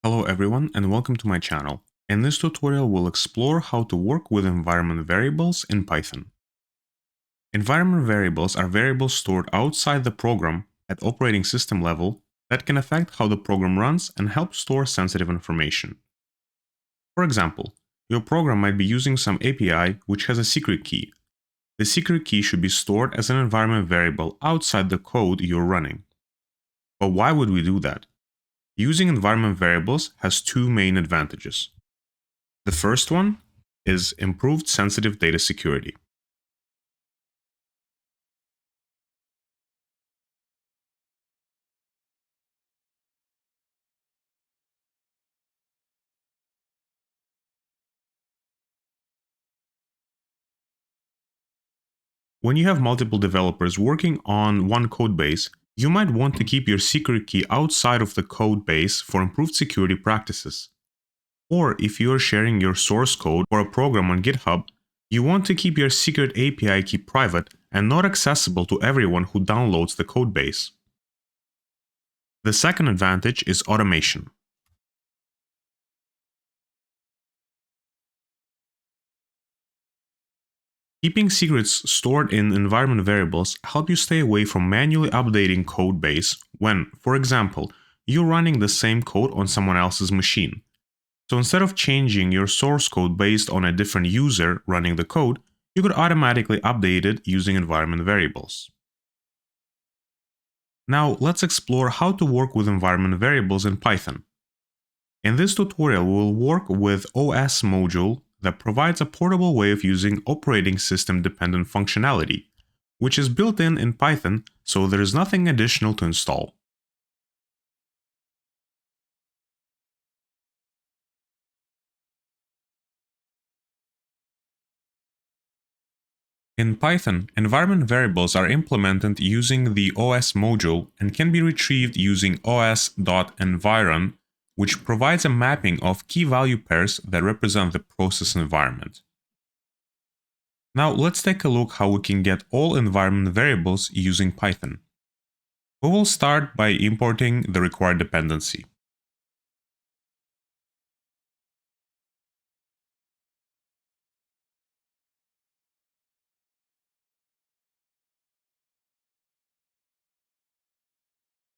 Hello everyone and welcome to my channel. In this tutorial we'll explore how to work with environment variables in Python. Environment variables are variables stored outside the program at operating system level that can affect how the program runs and help store sensitive information. For example, your program might be using some API which has a secret key. The secret key should be stored as an environment variable outside the code you're running. But why would we do that? Using environment variables has two main advantages. The first one is improved sensitive data security. When you have multiple developers working on one code base, you might want to keep your secret key outside of the code base for improved security practices. Or if you are sharing your source code for a program on GitHub, you want to keep your secret API key private and not accessible to everyone who downloads the code base. The second advantage is automation. Keeping secrets stored in environment variables help you stay away from manually updating code base when, for example, you're running the same code on someone else's machine. So instead of changing your source code based on a different user running the code, you could automatically update it using environment variables. Now let's explore how to work with environment variables in Python. In this tutorial, we will work with OS module that provides a portable way of using operating system dependent functionality, which is built in Python, so there is nothing additional to install. In Python, environment variables are implemented using the OS module and can be retrieved using os.environ, which provides a mapping of key value pairs that represent the process environment. Now let's take a look how we can get all environment variables using Python. We will start by importing the required dependency.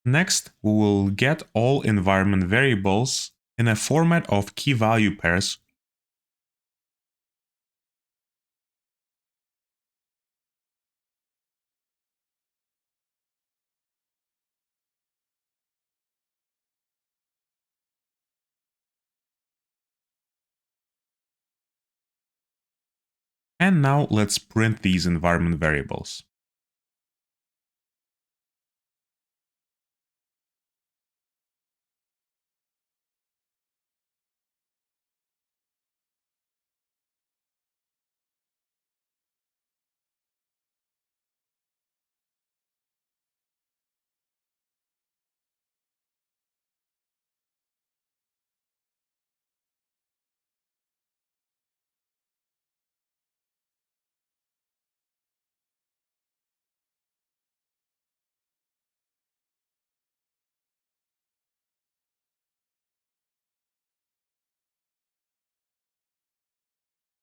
Next, we will get all environment variables in a format of key value pairs. And now let's print these environment variables.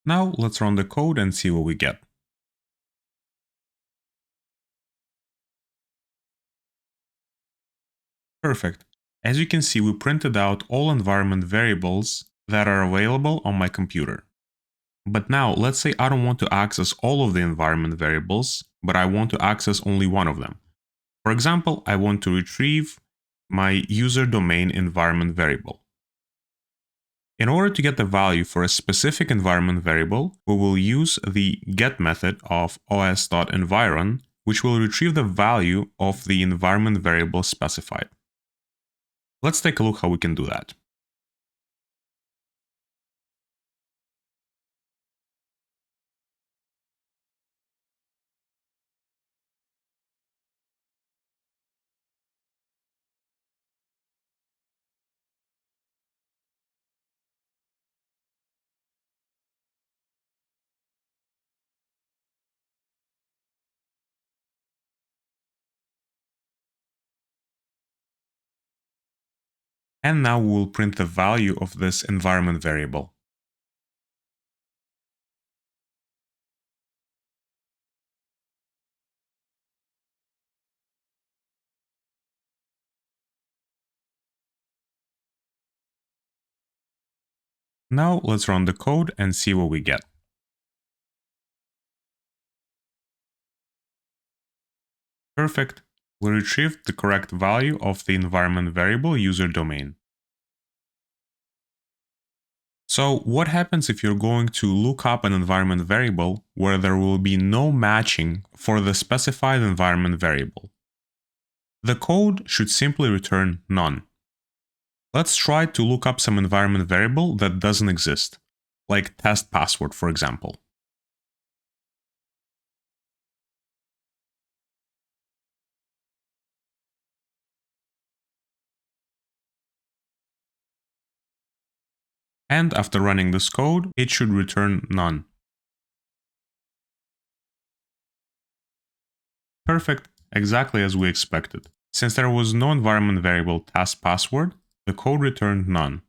Now let's run the code and see what we get. Perfect. As you can see, we printed out all environment variables that are available on my computer. But now let's say I don't want to access all of the environment variables, but I want to access only one of them. For example, I want to retrieve my user domain environment variable. In order to get the value for a specific environment variable, we will use the get method of os.environ, which will retrieve the value of the environment variable specified. Let's take a look how we can do that. And now we will print the value of this environment variable. Now let's run the code and see what we get. Perfect. We retrieved the correct value of the environment variable user domain. So what happens if you're going to look up an environment variable where there will be no matching for the specified environment variable? The code should simply return none. Let's try to look up some environment variable that doesn't exist, like test password, for example. And after running this code, it should return none. Perfect, exactly as we expected. Since there was no environment variable test password, the code returned none.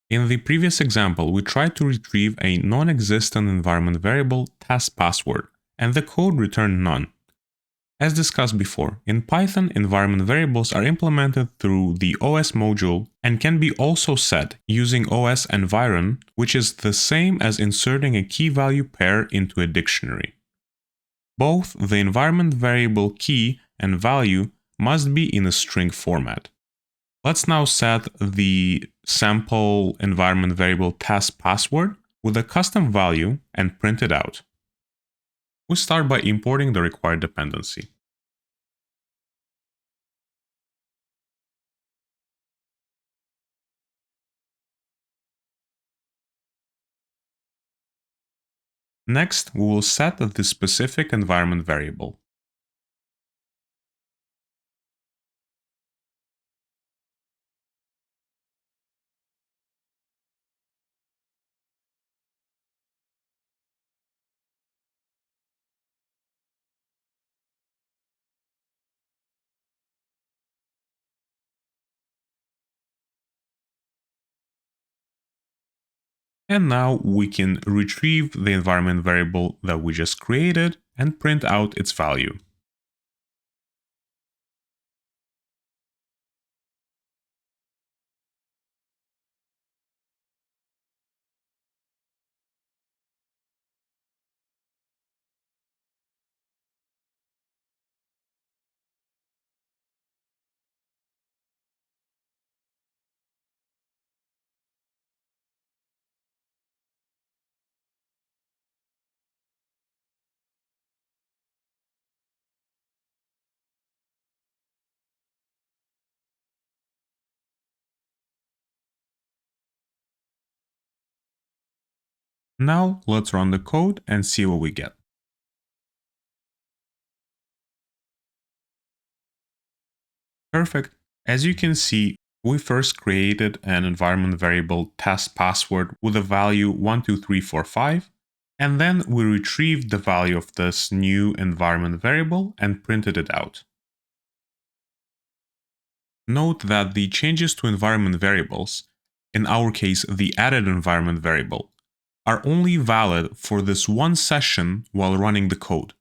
In the previous example, we tried to retrieve a non-existent environment variable test password, and the code returned none. As discussed before, in Python, environment variables are implemented through the OS module and can be also set using OS environ, which is the same as inserting a key value pair into a dictionary. Both the environment variable key and value must be in a string format. Let's now set the sample environment variable test password with a custom value and print it out. We start by importing the required dependency. Next, we will set the specific environment variable. And now we can retrieve the environment variable that we just created and print out its value. Now let's run the code and see what we get. Perfect. As you can see, we first created an environment variable test password with a value 12345, and then we retrieved the value of this new environment variable and printed it out. Note that the changes to environment variables, in our case the added environment variable, are only valid for this one session while running the code.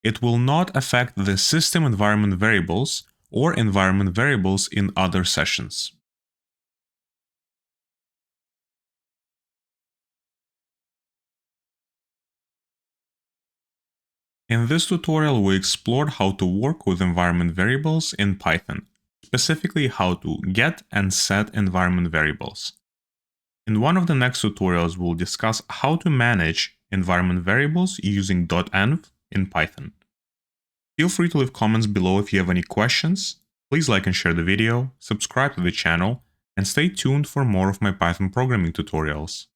It will not affect the system environment variables or environment variables in other sessions. In this tutorial, we explored how to work with environment variables in Python, specifically how to get and set environment variables. In one of the next tutorials, we'll discuss how to manage environment variables using .env in Python. Feel free to leave comments below if you have any questions. Please like and share the video, subscribe to the channel, and stay tuned for more of my Python programming tutorials.